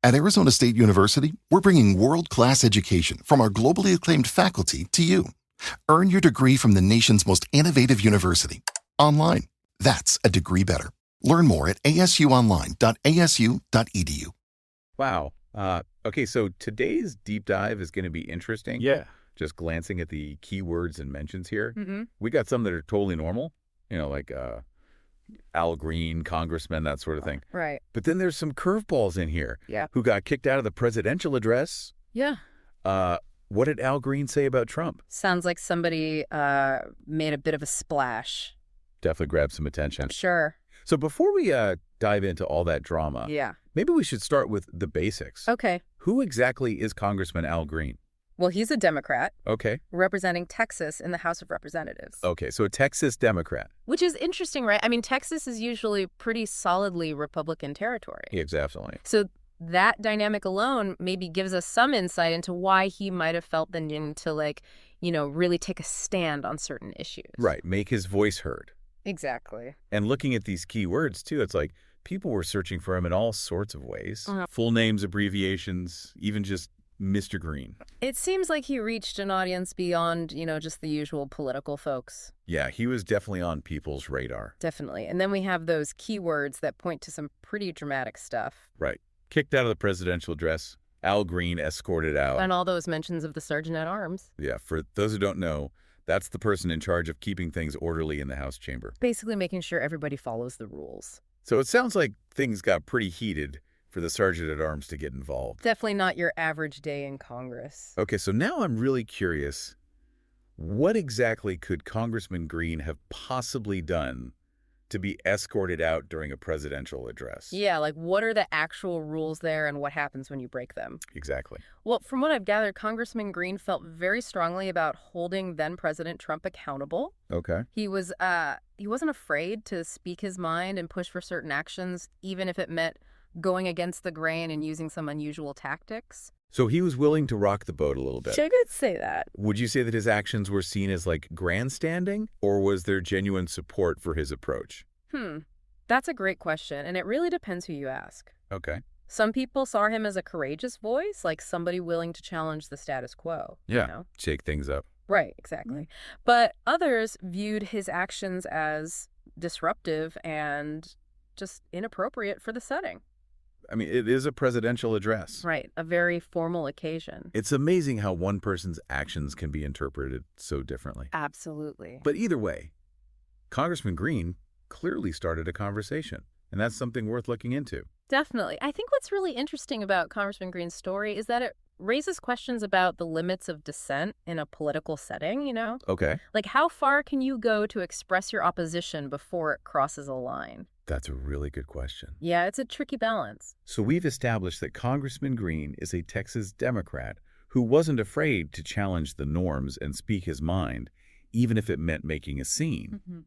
At Arizona State University, we're bringing world-class education from our globally acclaimed faculty to you. Earn your degree from the nation's most innovative university. Online. That's a degree better. Learn more at asuonline.asu.edu. Wow. Okay, so today's deep dive is going to be interesting. Yeah. Just glancing at the keywords and mentions here. Mm-hmm. We got some that are totally normal, like Al Green, Congressman, that sort of thing. Right. But then there's some curveballs in here. Yeah. Who got kicked out of the presidential address. Yeah. What did Al Green say about Trump? Sounds like somebody made a bit of a splash. Definitely grabbed some attention. Sure. So before we dive into all that drama, Yeah. maybe we should start with the basics. Okay. Who exactly is Congressman Al Green? Well, he's a Democrat Okay. representing Texas in the House of Representatives. Okay, so a Texas Democrat. Which is interesting, right? I mean, Texas is usually pretty solidly Republican territory. Yeah, exactly. So that dynamic alone maybe gives us some insight into why he might have felt the need to, really take a stand on certain issues. Right, make his voice heard. Exactly. And looking at these keywords, too, it's like people were searching for him in all sorts of ways. Full names, abbreviations, even just Mr. Green. It seems like he reached an audience beyond, just the usual political folks. Yeah, he was definitely on people's radar. Definitely. And then we have those keywords that point to some pretty dramatic stuff. Right. Kicked out of the presidential address. Al Green escorted out. And all those mentions of the Sergeant at Arms. Yeah, for those who don't know, that's the person in charge of keeping things orderly in the House chamber. Basically making sure everybody follows the rules. So it sounds like things got pretty heated for the Sergeant at Arms to get involved. Definitely not your average day in Congress. Okay, so now I'm really curious. What exactly could Congressman Green have possibly done to be escorted out during a presidential address? Yeah, what are the actual rules there and what happens when you break them? Exactly. Well, from what I've gathered, Congressman Green felt very strongly about holding then-President Trump accountable. Okay. He wasn't afraid to speak his mind and push for certain actions, even if it meant going against the grain and using some unusual tactics. So he was willing to rock the boat a little bit. I could say that. Would you say that his actions were seen as grandstanding, or was there genuine support for his approach? That's a great question, and it really depends who you ask. Okay. Some people saw him as a courageous voice, like somebody willing to challenge the status quo. Yeah, shake things up. Right, exactly. But others viewed his actions as disruptive and just inappropriate for the setting. I mean, it is a presidential address. Right, a very formal occasion. It's amazing how one person's actions can be interpreted so differently. Absolutely. But either way, Congressman Green clearly started a conversation, and that's something worth looking into. Definitely. I think what's really interesting about Congressman Green's story is that it raises questions about the limits of dissent in a political setting, Okay. How far can you go to express your opposition before it crosses a line? That's a really good question. Yeah, it's a tricky balance. So we've established that Congressman Green is a Texas Democrat who wasn't afraid to challenge the norms and speak his mind, even if it meant making a scene. Mm-hmm.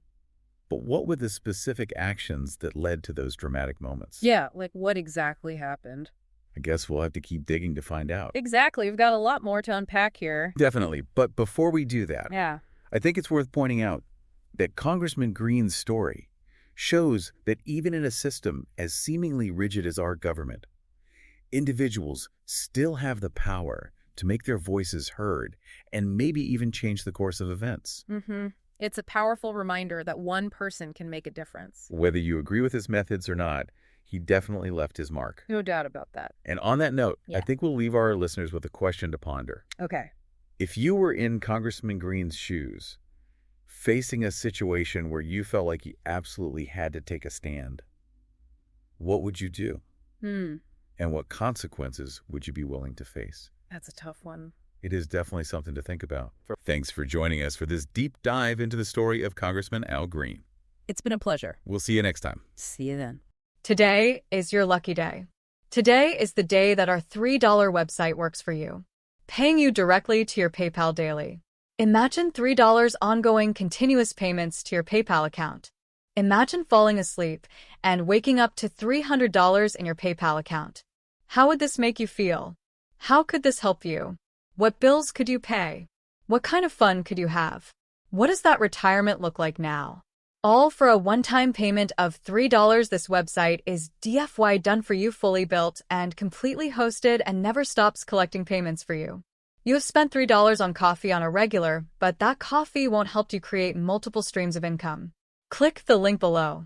But what were the specific actions that led to those dramatic moments? Yeah, what exactly happened? I guess we'll have to keep digging to find out. Exactly. We've got a lot more to unpack here. Definitely. But before we do that, Yeah. I think it's worth pointing out that Congressman Green's story shows that even in a system as seemingly rigid as our government, individuals still have the power to make their voices heard and maybe even change the course of events. Mm-hmm. It's a powerful reminder that one person can make a difference. Whether you agree with his methods or not, he definitely left his mark. No doubt about that. And on that note, Yeah. I think we'll leave our listeners with a question to ponder. Okay. If you were in Congressman Green's shoes, facing a situation where you felt like you absolutely had to take a stand, what would you do? And what consequences would you be willing to face? That's a tough one. It is definitely something to think about. Thanks for joining us for this deep dive into the story of Congressman Al Green. It's been a pleasure. We'll see you next time. See you then. Today is your lucky day. Today is the day that our $3 website works for you, paying you directly to your PayPal daily. Imagine $3 ongoing continuous payments to your PayPal account. Imagine falling asleep and waking up to $300 in your PayPal account. How would this make you feel? How could this help you? What bills could you pay? What kind of fun could you have? What does that retirement look like now? All for a one-time payment of $3. This website is DFY done for you, fully built and completely hosted, and never stops collecting payments for you. You have spent $3 on coffee on a regular, but that coffee won't help you create multiple streams of income. Click the link below.